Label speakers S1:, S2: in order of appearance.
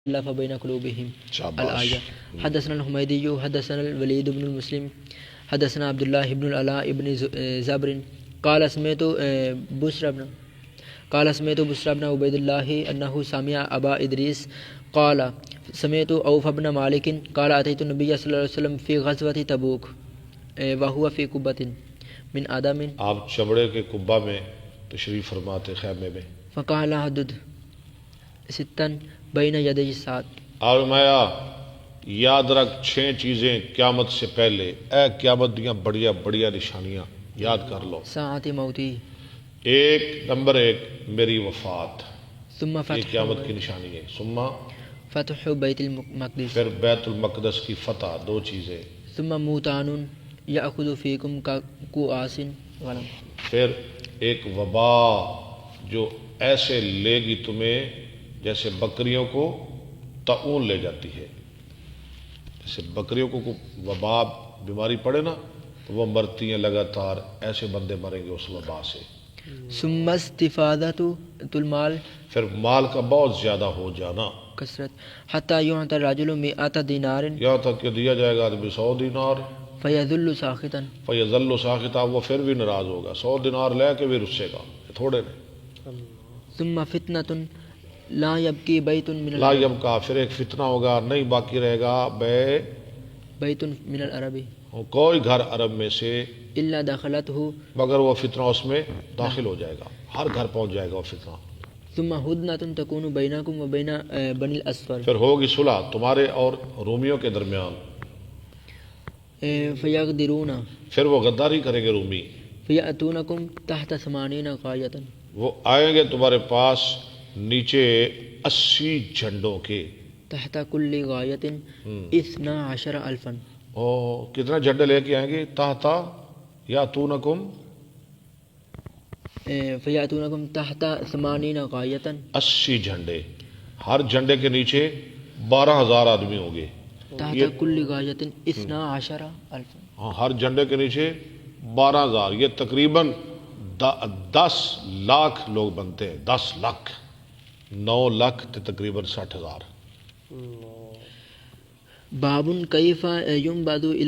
S1: ألف بين قلوبهم
S2: شاباش.
S1: الآية. حدثنا الحميدي حدثنا الوليد بن المسلم حدثنا عبد الله بن العلاء بن زبر قال سمعت بشر بن عبيد الله أنه سمع أبا إدريس قال سمعت أوف بن مالك قال أتيت النبي صلى الله عليه وسلم في غزوة تبوك وهو في قبة من آدم.
S2: آپ چمڑے کے قبہ میں تشریف فرماتے خیمے میں.
S1: فقال حدد ستا بین یدی الساعة.
S2: اور مایا یاد رکھ 6 چیزیں قیامت سے پہلے، اے قیامت دیاں بڑیا بڑیا نشانیاں یاد کر لو.
S1: ساعت موتی.
S2: نمبر 1 میری وفات،
S1: ثم
S2: یہ
S1: فتح
S2: قیامت کی نشانی ہے. ثم
S1: فتح بیت المقدس.
S2: پھر بیت المقدس کی فتح، 2 چیزیں.
S1: ثم موتان یأخذ فیکم کؤاس غنم.
S2: پھر ایک وبا جو ایسے لے گی تمہیں جیسے بکریوں کو طاعون لے جاتی ہے. جیسے بکریوں کو وبا بیماری پڑے نا تو وہ مرتی ہیں لگاتار، ایسے بندے مریں گے اس وبا سے.
S1: ثم استفادۃ المال.
S2: پھر مال کا بہت زیادہ ہو جانا،
S1: کثرت حتی یعطى الرجل 100 دینار
S2: یہاں تک کہ دیا جائے گا آدمی 100 دینار.
S1: فیذل ساخطا.
S2: فیظل ساخطا، وہ پھر بھی ناراض ہوگا. 100 دینار لے کے بھی رسے گا، تھوڑے نہیں.
S1: ثم فتنة لا یبکی بیت من
S2: لا یبقا، پھر ایک فتنہ ہوگا نہیں باقی رہے گا
S1: بیت من العرب
S2: کوئی گھر عرب میں سے
S1: الا دخلته.
S2: مگر وہ فتنہ اس میں داخل ہو جائے گا، ہر گھر پہنچ جائے گا وہ فتنہ.
S1: ثم ہدنة تکون بینکم و بین بنی الاسفر.
S2: پھر ہوگی صلح تمہارے اور رومیوں کے درمیان.
S1: فیغدرون.
S2: پھر وہ غداری کریں گے رومی.
S1: فیأتونکم تحت 80 غایة.
S2: وہ آئیں گے تمہارے پاس نیچے 80 جھنڈوں کے.
S1: تحت کل غایة 12,000
S2: کتنا جھنڈے لے کے آئیں گے؟ تحت یاتونکم
S1: فیأتونکم تحت 80 غایة.
S2: 80 جھنڈے، ہر جھنڈے کے نیچے 12,000 آدمی ہوں گے.
S1: تحت کل غایة 12,000.
S2: ہاں، ہر جھنڈے کے نیچے 12,000. یہ تقریباً 10 لاکھ لوگ بنتے ہیں. 10 لاکھ، 9 لاکھ تو تقریباً 60,000.
S1: باب کیف ینبذ